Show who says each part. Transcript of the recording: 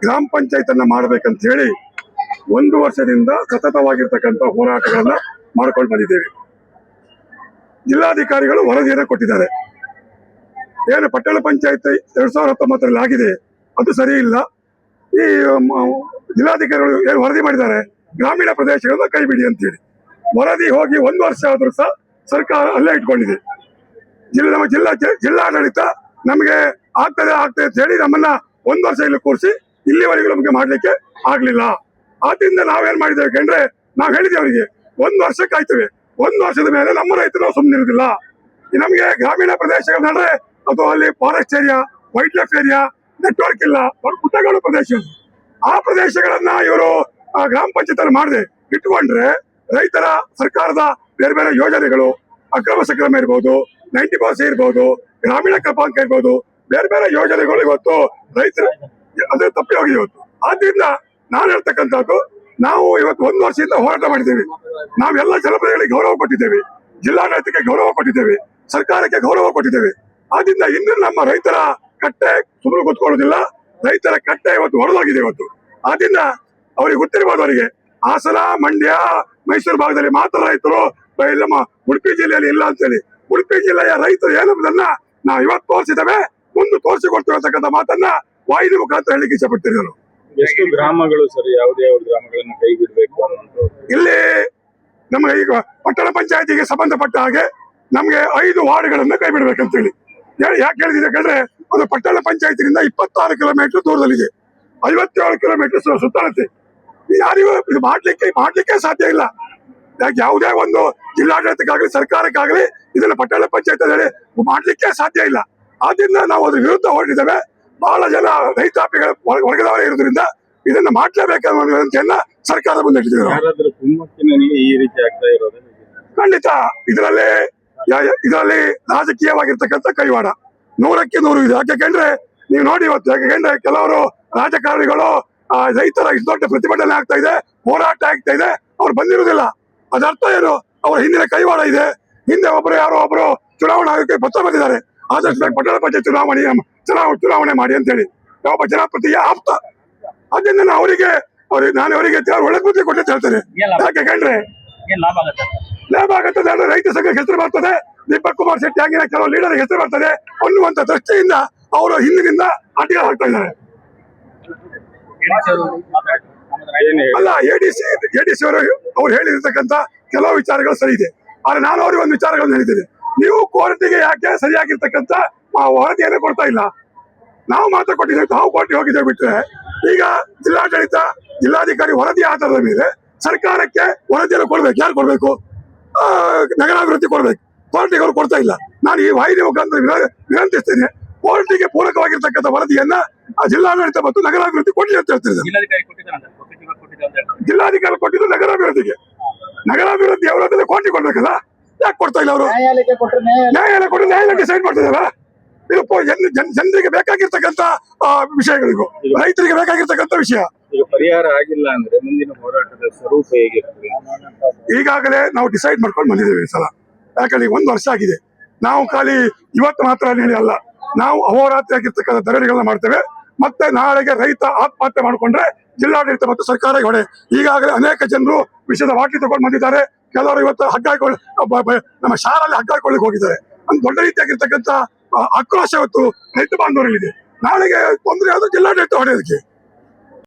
Speaker 1: ಗ್ರಾಮ ಪಂಚಾಯತ್ ಅನ್ನ ಮಾಡಬೇಕಂತ ಹೇಳಿ 1 ವರ್ಷದಿಂದ ಸತತವಾಗಿರ್ತಕ್ಕಂಥ ಹೋರಾಟಗಳನ್ನ ಮಾಡ್ಕೊಂಡು ಬಂದಿದ್ದೇವೆ. ಜಿಲ್ಲಾಧಿಕಾರಿಗಳು ವರದಿಯನ್ನು ಕೊಟ್ಟಿದ್ದಾರೆ. ಏನು ಪಟ್ಟಣ ಪಂಚಾಯತ್ 2019 ಆಗಿದೆ ಅದು ಸರಿ ಇಲ್ಲ. ಈ ಜಿಲ್ಲಾಧಿಕಾರಿಗಳು ಏನು ವರದಿ ಮಾಡಿದ್ದಾರೆ, ಗ್ರಾಮೀಣ ಪ್ರದೇಶಗಳನ್ನ ಕೈ ಬಿಡಿ ಅಂತೇಳಿ ವರದಿ ಹೋಗಿ 1 ವರ್ಷ ಆದ್ರೂ ಸಹ ಸರ್ಕಾರ ಅಲ್ಲೇ ಇಟ್ಕೊಂಡಿದೆ. ನಮ್ಮ ಜಿಲ್ಲಾಡಳಿತ ನಮಗೆ ಆಗ್ತದೆ ಅಂತ ಹೇಳಿ ನಮ್ಮನ್ನ 1 ವರ್ಷ ಇಲ್ಲಿ ಕೂರಿಸಿ ಇಲ್ಲಿವರೆಗೂ ನಮಗೆ ಮಾಡ್ಲಿಕ್ಕೆ ಆಗ್ಲಿಲ್ಲ. ಆದ್ರಿಂದ ನಾವೇನ್ ಮಾಡಿದ್ದೇವೆ ಕಂಡ್ರೆ, ನಾವ್ ಹೇಳಿದ್ದೇವೆ ಅವರಿಗೆ 1 ವರ್ಷ ಕಾಯ್ತೇವೆ. 1 ವರ್ಷದ ಮೇಲೆ ನಮ್ಮ ರೈತರು ನಾವು ಸುಮ್ಮನಿರುವುದಿಲ್ಲ. ನಮಗೆ ಗ್ರಾಮೀಣ ಪ್ರದೇಶಗಳ ನಡುವೆ ಅದು ಅಲ್ಲಿ forest area, wild life area, network ಇಲ್ಲ, ಪುಟ್ಟಗಳು ಪ್ರದೇಶ. ಆ ಪ್ರದೇಶಗಳನ್ನ ಇವರು ಗ್ರಾಮ ಪಂಚಾಯತ್ ಮಾಡದೆ ಇಟ್ಕೊಂಡ್ರೆ ರೈತರ ಸರ್ಕಾರದ ಬೇರೆ ಬೇರೆ ಯೋಜನೆಗಳು, ಅಕ್ರಮ ಸಕ್ರಮ ಇರ್ಬೋದು, 90% ಇರ್ಬೋದು, ಗ್ರಾಮೀಣ ಕೃಪಾಂಕ ಇರ್ಬೋದು, ಬೇರೆ ಬೇರೆ ಯೋಜನೆಗಳು ಇವತ್ತು ರೈತರು ಅದೇ ತಪ್ಪಿ ಹೋಗಿದೆ ಇವತ್ತು. ಆದ್ರಿಂದ ನಾನು ಹೇಳ್ತಕ್ಕಂಥದ್ದು, ನಾವು ಇವತ್ತು 1 ವರ್ಷದಿಂದ ಹೋರಾಟ ಮಾಡಿದ್ದೇವೆ. ನಾವೆಲ್ಲ ಜನಪ್ರತಿನಿಧಿಗಳಿಗೆ ಗೌರವ ಕೊಟ್ಟಿದ್ದೇವೆ, ಜಿಲ್ಲಾಡಳಿತಕ್ಕೆ ಗೌರವ ಕೊಟ್ಟಿದ್ದೇವೆ, ಸರ್ಕಾರಕ್ಕೆ ಗೌರವ ಕೊಟ್ಟಿದ್ದೇವೆ. ಆದ್ರಿಂದ ಇನ್ನು ನಮ್ಮ ರೈತರ ಕಟ್ಟೆ ಸುಮ್ಮನೆ ಕೂತ್ಕೊಳ್ಳೋದಿಲ್ಲ. ರೈತರ ಕಟ್ಟೆ ಇವತ್ತು ಹೊರದೋಗಿದೆ ಇವತ್ತು. ಆದ್ರಿಂದ ಅವ್ರಿಗೆ ಗೊತ್ತಿರಬಹುದು, ಅವರಿಗೆ ಹಾಸನ, ಮಂಡ್ಯ, ಮೈಸೂರು ಭಾಗದಲ್ಲಿ ಮಾತ್ರ ರೈತರು, ನಮ್ಮ ಉಡುಪಿ ಜಿಲ್ಲೆಯಲ್ಲಿ ಇಲ್ಲ ಅಂತೇಳಿ. ಉಡುಪಿ ಜಿಲ್ಲೆಯ ರೈತರು ಏನನ್ನ ನಾವು ಇವತ್ತು ತೋರಿಸಿದ್ದೇವೆ, ಮುಂದೆ ತೋರಿಸಿಕೊಡ್ತೇವೆ ಅಂತಕ್ಕಂಥ ಮಾತನ್ನ ವಾಹಿನಿ ಮುಖಾಂತರ ಹೇಳಿಕ್ಕೆ ಇಷ್ಟಪಡ್ತಿದ್ದಾರೆ.
Speaker 2: ಎಷ್ಟು ಗ್ರಾಮಗಳು ಸರಿ, ಯಾವುದೇ ಗ್ರಾಮಗಳನ್ನ ಕೈ ಬಿಡಬೇಕು ಅನ್ನೋದು
Speaker 1: ಇಲ್ಲಿ ನಮಗೆ ಈಗ ಪಟ್ಟಣ ಪಂಚಾಯತಿಗೆ ಸಂಬಂಧಪಟ್ಟ ಹಾಗೆ ನಮ್ಗೆ 5 ವಾರ್ಡ್ಗಳನ್ನ ಕೈ ಬಿಡ್ಬೇಕಂತೇಳಿ ಯಾಕೆ ಹೇಳಿದ್ರೆ ಕಂಡ್ರೆ, ಅದು ಪಟ್ಟಣ ಪಂಚಾಯತಿನಿಂದ 26 ಕಿಲೋಮೀಟರ್ ದೂರದಲ್ಲಿದೆ, 57 ಕಿಲೋಮೀಟರ್ ಸುತ್ತಳತೆ. ಯಾರಿಗೂ ಇದು ಮಾಡ್ಲಿಕ್ಕೆ ಸಾಧ್ಯ ಇಲ್ಲ. ಯಾಕೆ ಯಾವುದೇ ಒಂದು ಜಿಲ್ಲಾಡಳಿತಕ್ಕಾಗಲಿ ಸರ್ಕಾರಕ್ಕಾಗಲಿ ಇದನ್ನ ಪಟ್ಟಣ ಪಂಚಾಯತ್ ಮಾಡ್ಲಿಕ್ಕೆ ಸಾಧ್ಯ ಇಲ್ಲ. ಆದ್ರಿಂದ ನಾವು ಅದ್ರ ವಿರುದ್ಧ ಹೊರಟಿದ್ದೇವೆ. ಬಹಳ ಜನ ರೈತಾಪಿಗಳ ವರ್ಗದವರೇ ಇರೋದ್ರಿಂದ ಇದನ್ನ ಮಾಡ್ಲೇಬೇಕನ್ನೋ ವಿನಂತಿಯನ್ನ ಸರ್ಕಾರ ಮುಂದೆ ಇಟ್ಟಿದ್ದಾರೆ.
Speaker 2: ಈ ರೀತಿ ಆಗ್ತಾ ಇರೋದು
Speaker 1: ಖಂಡಿತ ಇದರಲ್ಲಿ ರಾಜಕೀಯವಾಗಿರ್ತಕ್ಕಂಥ ಕೈವಾಡ 100ಕ್ಕೆ 100 ಇದೆ. ಯಾಕೆಂದ್ರೆ ನೀವು ನೋಡಿ ಇವತ್ತು, ಯಾಕೆಂದ್ರೆ ಕೆಲವರು ರಾಜಕಾರಣಿಗಳು ರೈತರ ಇಷ್ಟು ದೊಡ್ಡ ಪ್ರತಿಭಟನೆ ಆಗ್ತಾ ಇದೆ, ಹೋರಾಟ ಆಗ್ತಾ ಇದೆ, ಅವ್ರು ಬಂದಿರುವುದಿಲ್ಲ. ಅದರ್ಥ ಏನು? ಅವರ ಹಿಂದಿನ ಕೈವಾಡ ಇದೆ. ಹಿಂದೆ ಯಾರೋ ಒಬ್ಬರು ಚುನಾವಣಾ ಆಯೋಗಕ್ಕೆ ಪತ್ರ ಬಂದಿದ್ದಾರೆ, ಆದಷ್ಟು ಬೇಗ ಪಟ್ಟಣ ಪಂಚಾಯತ್ ಚುನಾವಣೆ ಮಾಡಿ ಅಂತೇಳಿ. ಒಬ್ಬ ಜನಪ್ರತಿಯ ಆಪ್ತ. ಅದರಿಂದ ನಾನು ಅವರಿಗೆ ಒಳ್ಳೆ ಬುದ್ಧಿ ಕೊಟ್ಟು ಹೇಳ್ತೇನೆ. ಯಾಕೆ ಕಂಡ್ರೆ ಲಾಭ ಆಗುತ್ತದೆ, ರೈತ ಸಂಘಕ್ಕೆ ಹೆಸರು ಬರ್ತದೆ, ದೀಪಕ್ ಕುಮಾರ್ ಶೆಟ್ಟಿ ಆಗಿನ ಕೆಲವು ಲೀಡರ್ ಹೆಸರು ಬರ್ತದೆ ಅನ್ನುವಂತ ದೃಷ್ಟಿಯಿಂದ ಅವರು ಹಿಂದಿನಿಂದ ಅಡ್ಡಿಗೆ ಹಾಕ್ತಾ ಇದ್ದಾರೆ. ಅಲ್ಲ, ಎಡಿಸಿ ಅವರು ಹೇಳಿರ್ತಕ್ಕಂಥ ಕೆಲವು ವಿಚಾರಗಳು ಸರಿ ಇದೆ. ಆದ್ರೆ ನಾನು ಅವ್ರಿಗೆ ಒಂದು ವಿಚಾರಗಳನ್ನು ಹೇಳಿದ್ದೇನೆ. ನೀವು ಕೋರ್ಟಿಗೆ ಯಾಕೆ ಸರಿಯಾಗಿರ್ತಕ್ಕಂಥ ವರದಿಯನ್ನು ಕೊಡ್ತಾ ಇಲ್ಲ? ನಾವು ಮಾತ್ರ ಕೊಟ್ಟಿದ್ದೇವೆ, ನಾವು ಕೋರ್ಟಿಗೆ ಹೋಗಿದ್ದೇವೆ ಬಿಟ್ರೆ, ಈಗ ಜಿಲ್ಲಾಡಳಿತ ಜಿಲ್ಲಾಧಿಕಾರಿ ವರದಿ ಆಧಾರದ ಮೇಲೆ ಸರ್ಕಾರಕ್ಕೆ ವರದಿಯನ್ನು ಕೊಡ್ಬೇಕು. ಯಾರು ಕೊಡ್ಬೇಕು? ನಗರಾಭಿವೃದ್ಧಿ ಕೊಡ್ಬೇಕು. ಕೋರ್ಟಿಗೆ ಅವರು ಕೊಡ್ತಾ ಇಲ್ಲ. ನಾನು ಈ ವಾಹಿನಿ ಮುಖಾಂತರ ವಿನಂತಿಸ್ತೇನೆ, ಕೋರ್ಟಿಗೆ ಪೂರಕವಾಗಿರ್ತಕ್ಕಂಥ ವರದಿಯನ್ನ ಜಿಲ್ಲಾಡಳಿತ ಮತ್ತು ನಗರಾಭಿವೃದ್ಧಿ ಕೊಡ್ಲಿ ಅಂತ ಹೇಳ್ತಿದ್ದಾರೆ. ಜಿಲ್ಲಾಧಿಕಾರಿ ಕೊಟ್ಟಿದ್ದು ನಗರಾಭಿವೃದ್ಧಿಗೆ. ನಗರಾಭಿವೃದ್ಧಿ ಅವರ ಕೋರ್ಟಿಗೆ ಕೊಡ್ಬೇಕಲ್ಲ, ಯಾಕೆ ಕೊಡ್ತಾ ಇಲ್ಲ ಅವರು? ನ್ಯಾಯಾಲಯ ಕೊಟ್ಟು ನ್ಯಾಯಾಲಯಕ್ಕೆ ಸೈನ್ ಮಾಡ್ತಿದ್ದಾರ. ಇದು ಜನರಿಗೆ ಬೇಕಾಗಿರ್ತಕ್ಕಂಥ ವಿಷಯಗಳಿಗೂ ರೈತರಿಗೆ ಬೇಕಾಗಿರ್ತಕ್ಕಂಥ ವಿಷಯ.
Speaker 2: ಈಗ ಪರಿಹಾರ ಆಗಿಲ್ಲ ಅಂದ್ರೆ ಮುಂದಿನ ಹೋರಾಟದ ಸ್ವರೂಪ ಹೇಗಿರ್ತದೆ?
Speaker 1: ಈಗಾಗಲೇ ನಾವು ಡಿಸೈಡ್ ಮಾಡ್ಕೊಂಡು ಬಂದಿದ್ದೇವೆ ಈ ಸಲ. ಯಾಕಂದ್ರೆ 1 ವರ್ಷ ಆಗಿದೆ. ನಾವು ಖಾಲಿ ಇವತ್ತು ಮಾತ್ರ ಹೇಳಿ ಅಲ್ಲ, ನಾವು ಅಹೋರಾತ್ರಿ ಆಗಿರ್ತಕ್ಕಂಥ ಧರಣಿಗಳನ್ನ ಮಾಡ್ತೇವೆ. ಮತ್ತೆ ನಾಳೆಗೆ ರೈತ ಆತ್ಮಹತ್ಯೆ ಮಾಡಿಕೊಂಡ್ರೆ ಜಿಲ್ಲಾಡಳಿತ ಮತ್ತು ಸರ್ಕಾರ ಹೊಣೆ. ಈಗಾಗಲೇ ಅನೇಕ ಜನರು ವಿಷಯದ ವಾಟಿ ತಗೊಂಡು ಬಂದಿದ್ದಾರೆ. ಕೆಲವರು ಇವತ್ತು ನಮ್ಮ ಶಾಲೆಯಲ್ಲಿ ಹಗ್ಗ ಹಾಕೊಳ್ಳಿಕ್ಕೆ ಹೋಗಿದ್ದಾರೆ. ಒಂದು ದೊಡ್ಡ ರೀತಿಯಾಗಿರ್ತಕ್ಕಂಥ ಆಕ್ರೋಶ ಇವತ್ತು ರೈತ ಬಾಂಧವರಲ್ಲಿದೆ. ನಾಳೆಗೆ ತೊಂದರೆ ಆದ್ರೂ ಜಿಲ್ಲಾಡಳಿತ ಹೊಡೆಯೋದಕ್ಕೆ